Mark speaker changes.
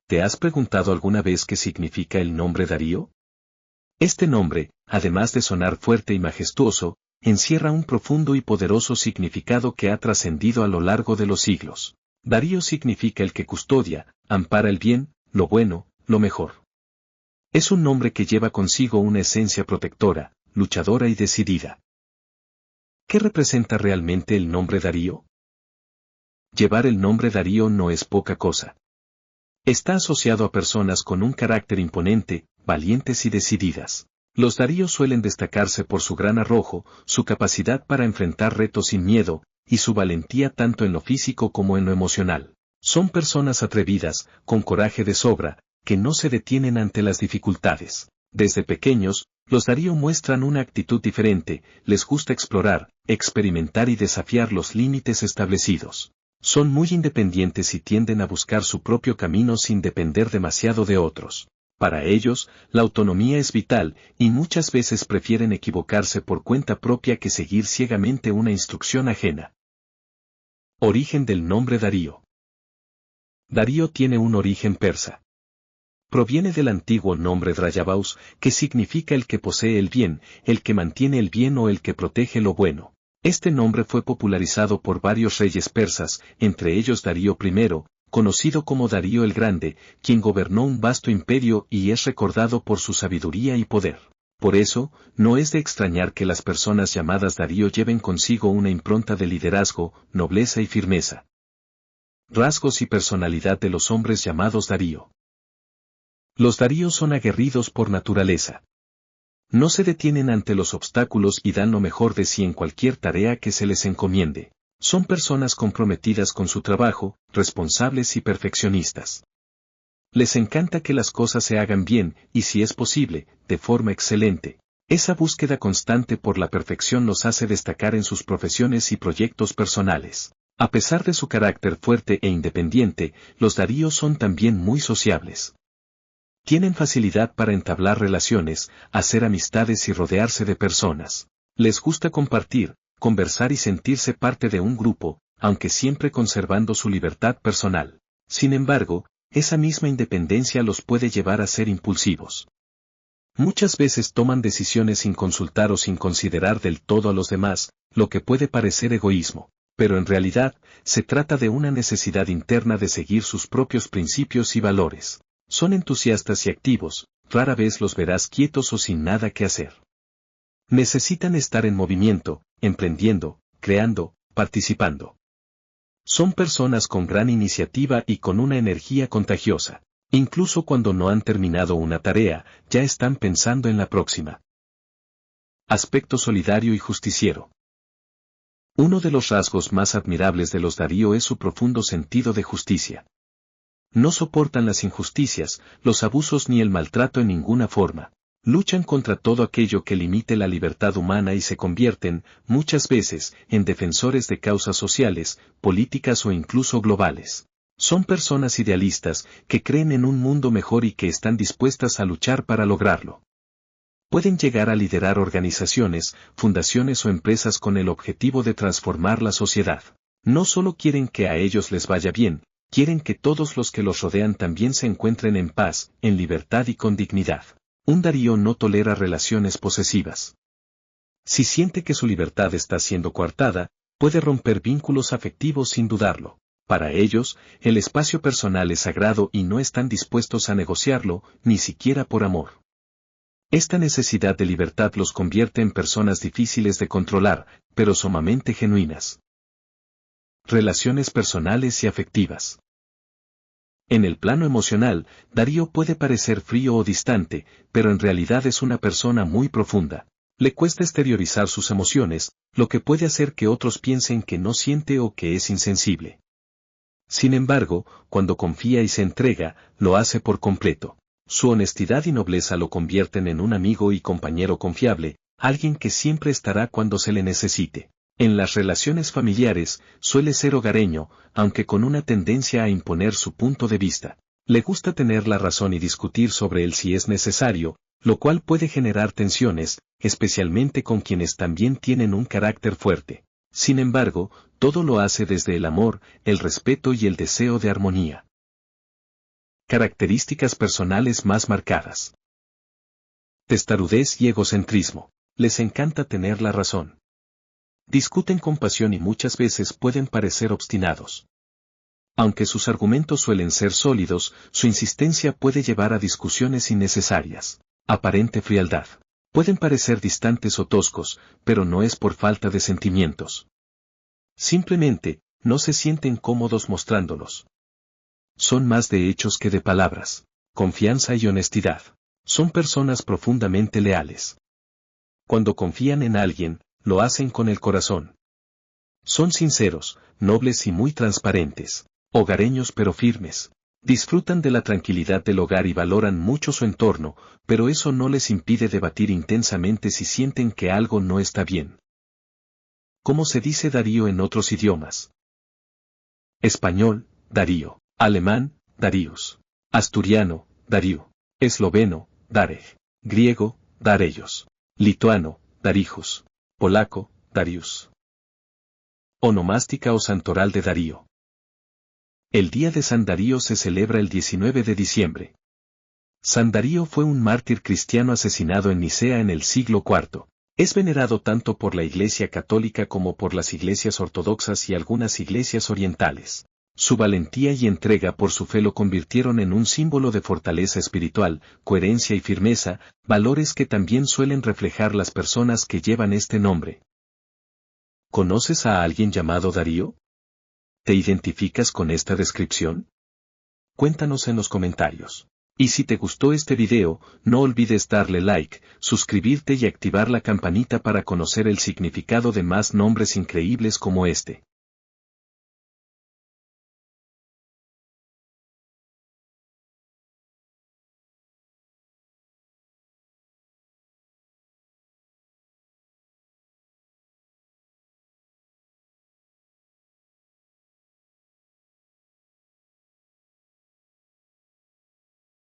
Speaker 1: ¿Te has preguntado alguna vez qué significa el nombre Darío? Este nombre, además de sonar fuerte y majestuoso, encierra un profundo y poderoso significado que ha trascendido a lo largo de los siglos. Darío significa el que custodia, ampara el bien, lo bueno, lo mejor. Es un nombre que lleva consigo una esencia protectora, luchadora y decidida. ¿Qué representa realmente el nombre Darío? Llevar el nombre Darío no es poca cosa. Está asociado a personas con un carácter imponente, valientes y decididas. Los Daríos suelen destacarse por su gran arrojo, su capacidad para enfrentar retos sin miedo, y su valentía tanto en lo físico como en lo emocional. Son personas atrevidas, con coraje de sobra, que no se detienen ante las dificultades. Desde pequeños, los Darío muestran una actitud diferente, les gusta explorar, experimentar y desafiar los límites establecidos. Son muy independientes y tienden a buscar su propio camino sin depender demasiado de otros. Para ellos, la autonomía es vital, y muchas veces prefieren equivocarse por cuenta propia que seguir ciegamente una instrucción ajena. Origen del nombre Darío. Darío tiene un origen persa. Proviene del antiguo nombre Dryabaus, que significa el que posee el bien, el que mantiene el bien o el que protege lo bueno. Este nombre fue popularizado por varios reyes persas, entre ellos Darío I, conocido como Darío el Grande, quien gobernó un vasto imperio y es recordado por su sabiduría y poder. Por eso, no es de extrañar que las personas llamadas Darío lleven consigo una impronta de liderazgo, nobleza y firmeza. Rasgos y personalidad de los hombres llamados Darío. Los Daríos son aguerridos por naturaleza. No se detienen ante los obstáculos y dan lo mejor de sí en cualquier tarea que se les encomiende. Son personas comprometidas con su trabajo, responsables y perfeccionistas. Les encanta que las cosas se hagan bien, y si es posible, de forma excelente. Esa búsqueda constante por la perfección los hace destacar en sus profesiones y proyectos personales. A pesar de su carácter fuerte e independiente, los Daríos son también muy sociables. Tienen facilidad para entablar relaciones, hacer amistades y rodearse de personas. Les gusta compartir, conversar y sentirse parte de un grupo, aunque siempre conservando su libertad personal. Sin embargo, esa misma independencia los puede llevar a ser impulsivos. Muchas veces toman decisiones sin consultar o sin considerar del todo a los demás, lo que puede parecer egoísmo, pero en realidad, se trata de una necesidad interna de seguir sus propios principios y valores. Son entusiastas y activos, rara vez los verás quietos o sin nada que hacer. Necesitan estar en movimiento, emprendiendo, creando, participando. Son personas con gran iniciativa y con una energía contagiosa. Incluso cuando no han terminado una tarea, ya están pensando en la próxima. Aspecto solidario y justiciero. Uno de los rasgos más admirables de los Darío es su profundo sentido de justicia. No soportan las injusticias, los abusos ni el maltrato en ninguna forma. Luchan contra todo aquello que limite la libertad humana y se convierten, muchas veces, en defensores de causas sociales, políticas o incluso globales. Son personas idealistas, que creen en un mundo mejor y que están dispuestas a luchar para lograrlo. Pueden llegar a liderar organizaciones, fundaciones o empresas con el objetivo de transformar la sociedad. No solo quieren que a ellos les vaya bien, quieren que todos los que los rodean también se encuentren en paz, en libertad y con dignidad. Un Darío no tolera relaciones posesivas. Si siente que su libertad está siendo coartada, puede romper vínculos afectivos sin dudarlo. Para ellos, el espacio personal es sagrado y no están dispuestos a negociarlo, ni siquiera por amor. Esta necesidad de libertad los convierte en personas difíciles de controlar, pero sumamente genuinas. Relaciones personales y afectivas. En el plano emocional, Darío puede parecer frío o distante, pero en realidad es una persona muy profunda. Le cuesta exteriorizar sus emociones, lo que puede hacer que otros piensen que no siente o que es insensible. Sin embargo, cuando confía y se entrega, lo hace por completo. Su honestidad y nobleza lo convierten en un amigo y compañero confiable, alguien que siempre estará cuando se le necesite. En las relaciones familiares, suele ser hogareño, aunque con una tendencia a imponer su punto de vista. Le gusta tener la razón y discutir sobre él si es necesario, lo cual puede generar tensiones, especialmente con quienes también tienen un carácter fuerte. Sin embargo, todo lo hace desde el amor, el respeto y el deseo de armonía. Características personales más marcadas. Testarudez y egocentrismo. Les encanta tener la razón. Discuten con pasión y muchas veces pueden parecer obstinados. Aunque sus argumentos suelen ser sólidos, su insistencia puede llevar a discusiones innecesarias. Aparente frialdad. Pueden parecer distantes o toscos, pero no es por falta de sentimientos. Simplemente, no se sienten cómodos mostrándolos. Son más de hechos que de palabras. Confianza y honestidad. Son personas profundamente leales. Cuando confían en alguien, lo hacen con el corazón. Son sinceros, nobles y muy transparentes. Hogareños pero firmes. Disfrutan de la tranquilidad del hogar y valoran mucho su entorno, pero eso no les impide debatir intensamente si sienten que algo no está bien. ¿Cómo se dice Darío en otros idiomas? Español, Darío. Alemán, Darius. Asturiano, Dariu. Esloveno, Darek. Griego, Darellos. Lituano, Darijus. Polaco, Darius. Onomástica o santoral de Darío. El día de San Darío se celebra el 19 de diciembre. San Darío fue un mártir cristiano asesinado en Nicea en el siglo IV. Es venerado tanto por la Iglesia católica como por las iglesias ortodoxas y algunas iglesias orientales. Su valentía y entrega por su fe lo convirtieron en un símbolo de fortaleza espiritual, coherencia y firmeza, valores que también suelen reflejar las personas que llevan este nombre. ¿Conoces a alguien llamado Darío? ¿Te identificas con esta descripción? Cuéntanos en los comentarios. Y si te gustó este video, no olvides darle like, suscribirte y activar la campanita para conocer el significado de más nombres increíbles como este.